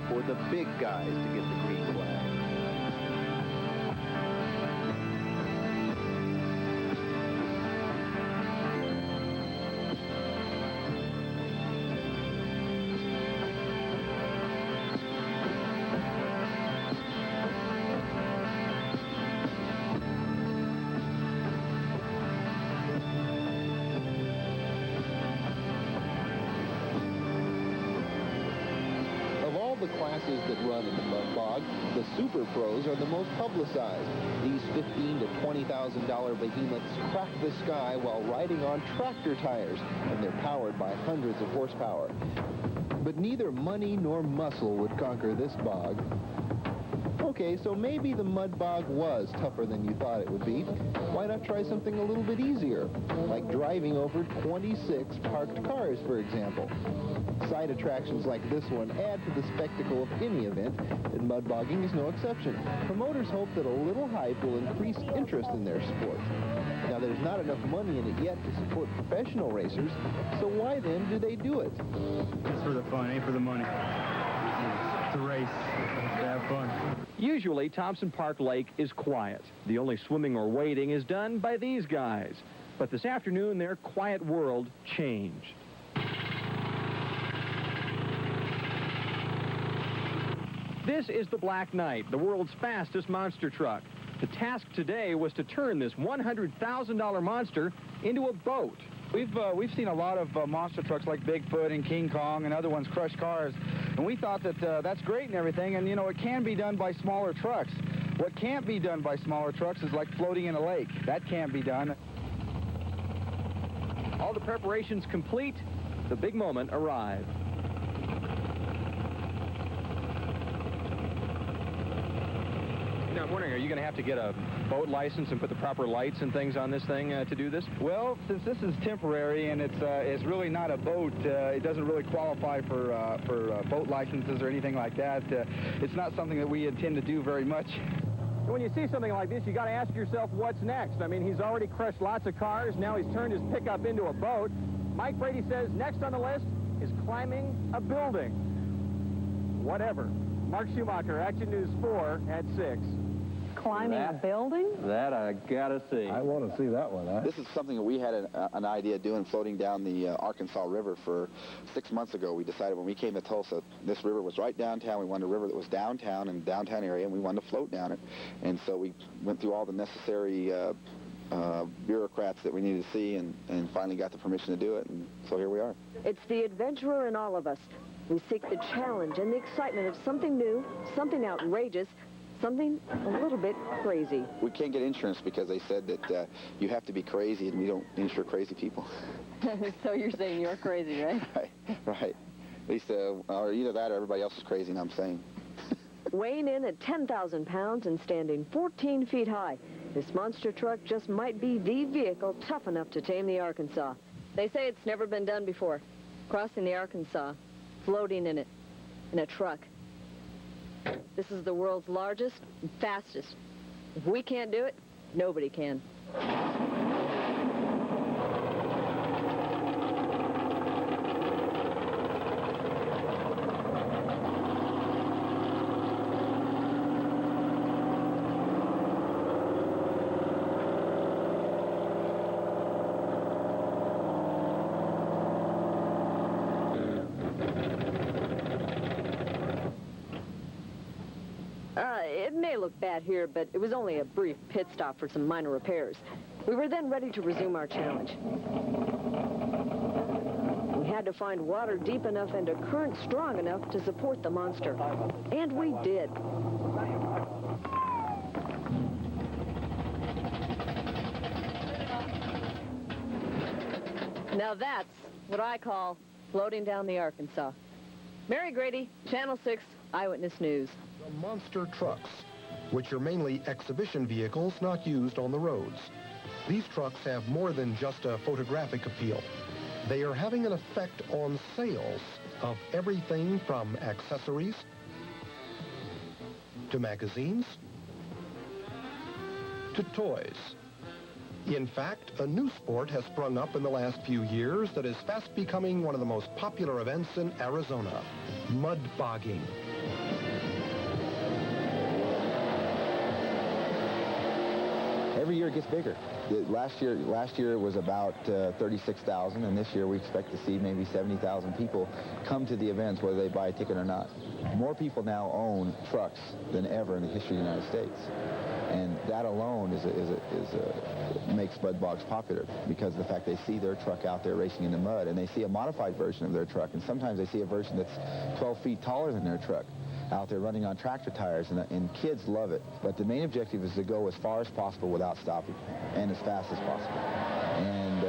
For the big guys to get the green flag. The classes that run in the mud bog, the super pros are the most publicized. These $15,000 to $20,000 behemoths crack the sky while riding on tractor tires, and they're powered by hundreds of horsepower. But neither money nor muscle would conquer this bog. Okay, so maybe the mud bog was tougher than you thought it would be. Why not try something a little bit easier, like driving over 26 parked cars, for example? Side attractions like this one add to the spectacle of any event, and mud bogging is no exception. Promoters hope that a little hype will increase interest in their sport. Now, there's not enough money in it yet to support professional racers, so why then do they do it? It's for the fun, ain't for the money. It's a race, to have fun. Usually, Thompson Park Lake is quiet. The only swimming or wading is done by these guys. But this afternoon, their quiet world changed. This is the Black Knight, the world's fastest monster truck. The task today was to turn this $100,000 monster into a boat. We've seen a lot of monster trucks like Bigfoot and King Kong and other ones crush cars, and we thought that that's great and everything, and you know, it can be done by smaller trucks. What can't be done by smaller trucks is like floating in a lake. That can't be done. All the preparations complete, the big moment arrived. Now, I'm wondering, are you going to have to get a boat license and put the proper lights and things on this thing to do this? Well, since this is temporary and it's really not a boat, it doesn't really qualify for boat licenses or anything like that. It's not something that we intend to do very much. When you see something like this, you got to ask yourself, what's next? I mean, he's already crushed lots of cars. Now he's turned his pickup into a boat. Mike Brady says next on the list is climbing a building. Whatever. Mark Schumacher, Action News 4 at 6. Climbing a building? That I gotta see. I want to see that one, huh? This is something that we had an idea of doing, floating down the Arkansas River for 6 months ago. We decided when we came to Tulsa, this river was right downtown. We wanted a river that was downtown in the downtown area, and we wanted to float down it. And so we went through all the necessary bureaucrats that we needed to see and finally got the permission to do it, and so here we are. It's the adventurer in all of us. We seek the challenge and the excitement of something new, something outrageous, something a little bit crazy. We can't get insurance because they said that you have to be crazy, and we don't insure crazy people. So you're saying you're crazy, right? Right. At least, or either that or everybody else is crazy, and I'm saying. Weighing in at 10,000 pounds and standing 14 feet high, this monster truck just might be the vehicle tough enough to tame the Arkansas. They say it's never been done before. Crossing the Arkansas, floating in it, in a truck. This is the world's largest and fastest. If we can't do it, nobody can. It may look bad here, but it was only a brief pit stop for some minor repairs. We were then ready to resume our challenge. We had to find water deep enough and a current strong enough to support the monster. And we did. Now that's what I call floating down the Arkansas. Mary Grady, Channel 6 Eyewitness News. The monster trucks. which are mainly exhibition vehicles not used on the roads. These trucks have more than just a photographic appeal. They are having an effect on sales of everything from accessories to magazines to toys. In fact, a new sport has sprung up in the last few years that is fast becoming one of the most popular events in Arizona: mud bogging. Every year it gets bigger. Last year it was about 36,000, and this year we expect to see maybe 70,000 people come to the events, whether they buy a ticket or not. More people now own trucks than ever in the history of the United States, and that alone makes mud bogs popular, because of the fact they see their truck out there racing in the mud, and they see a modified version of their truck, and sometimes they see a version that's 12 feet taller than their truck out there running on tractor tires, and kids love it. But the main objective is to go as far as possible without stopping, and as fast as possible. And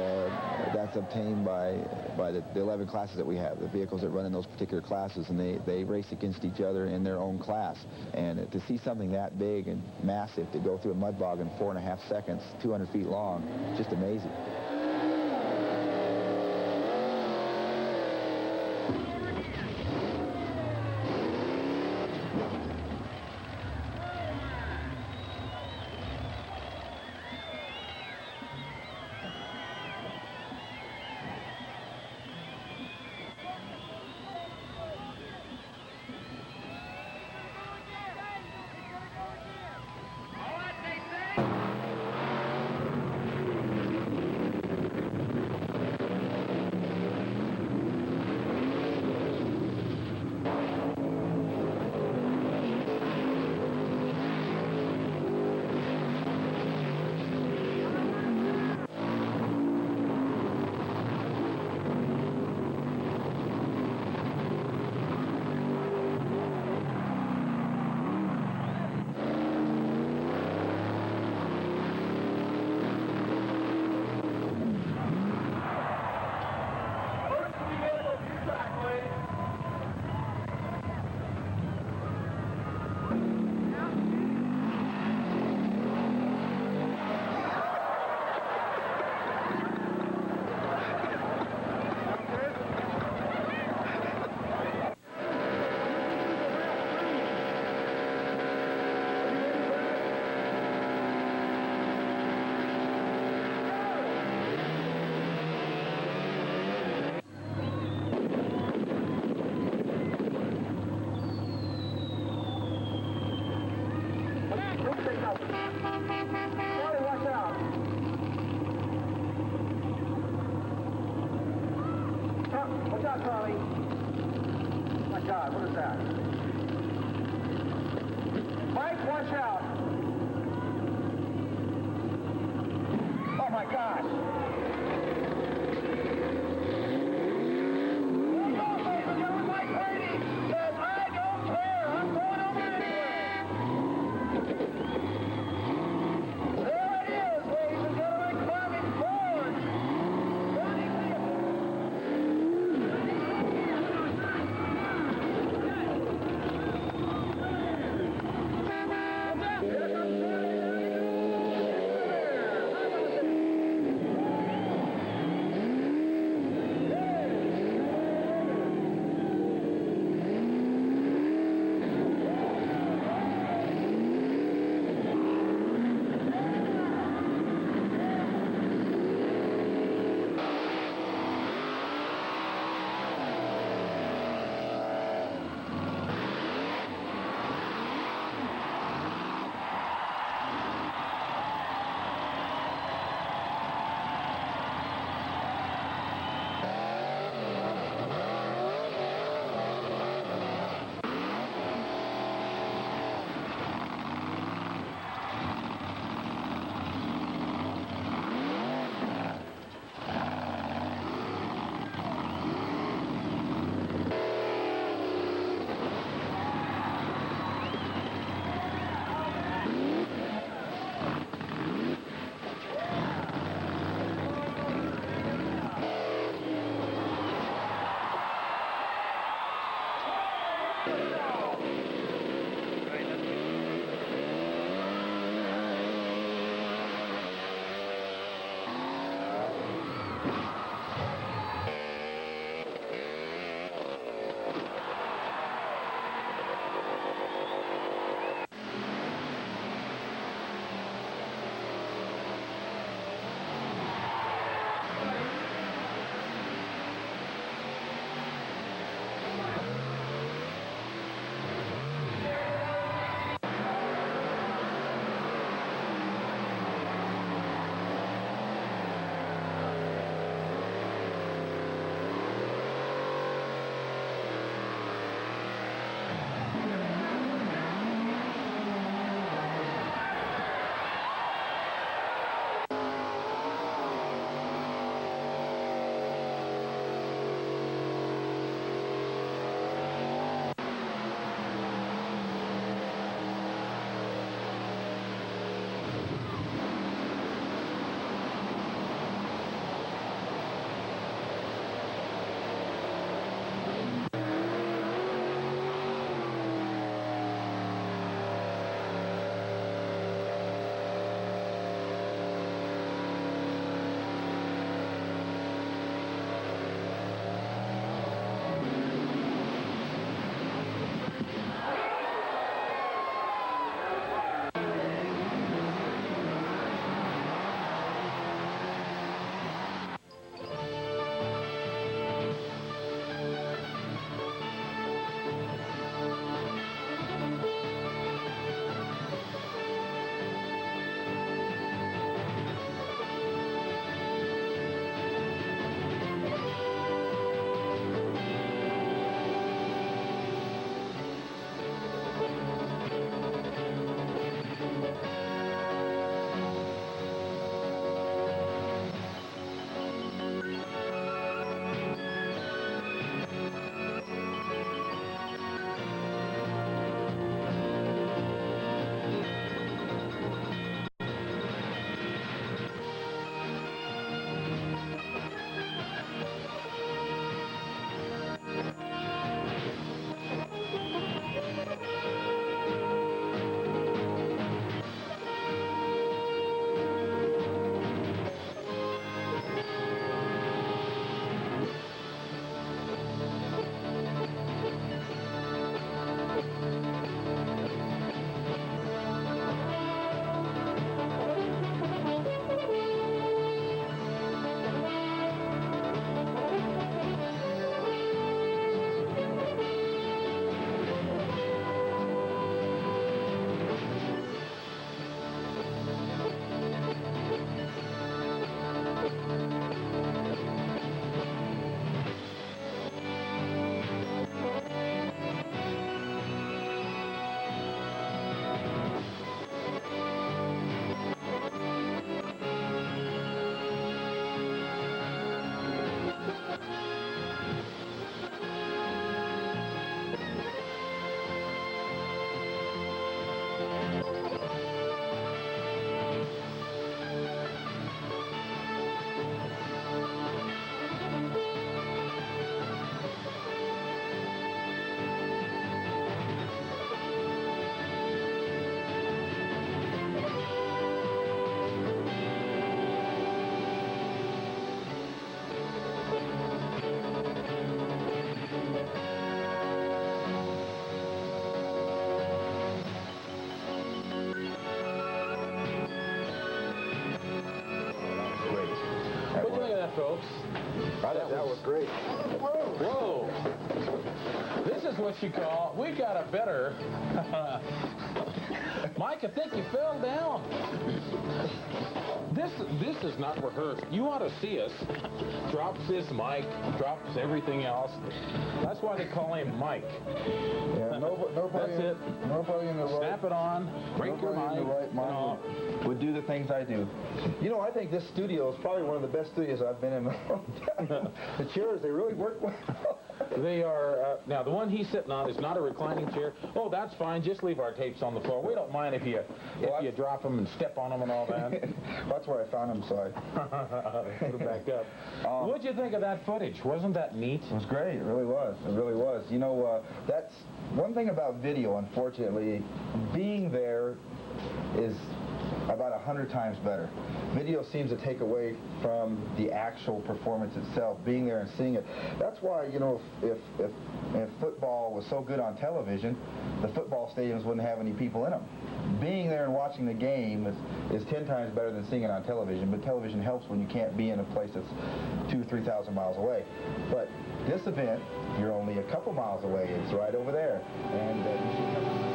that's obtained by the 11 classes that we have, the vehicles that run in those particular classes, and they race against each other in their own class. And to see something that big and massive to go through a mud bog in 4.5 seconds, 200 feet long, just amazing. folks. That was great. Whoa! This is what you call, we got a better... Mike, I think you fell down. This is not rehearsed. You ought to see us. Drops his mic, drops everything else. That's why they call him Mike. Yeah, nobody, That's it. Nobody in the right... Snap it on, break your mic. In the right mind would do the things I do. You know, I think this studio is probably one of the best studios I've been in a long time. The chairs, they really work well. They are, now the one he's sitting on is not a reclining chair. Oh, that's fine. Just leave our tapes on the floor. We don't mind if you drop them and step on them and all that. That's where I found them, so I put them back up. What'd you think of that footage? Wasn't that neat? It was great. It really was. It really was. You know, that's one thing about video, unfortunately. Being there is about 100 times better. Video seems to take away from the actual performance itself, being there and seeing it. That's why, you know, if football was so good on television, the football stadiums wouldn't have any people in them. Being there and watching the game is 10 times better than seeing it on television, but television helps when you can't be in a place that's 2,000 or 3,000 miles away. But this event, you're only a couple miles away. It's right over there. And you should come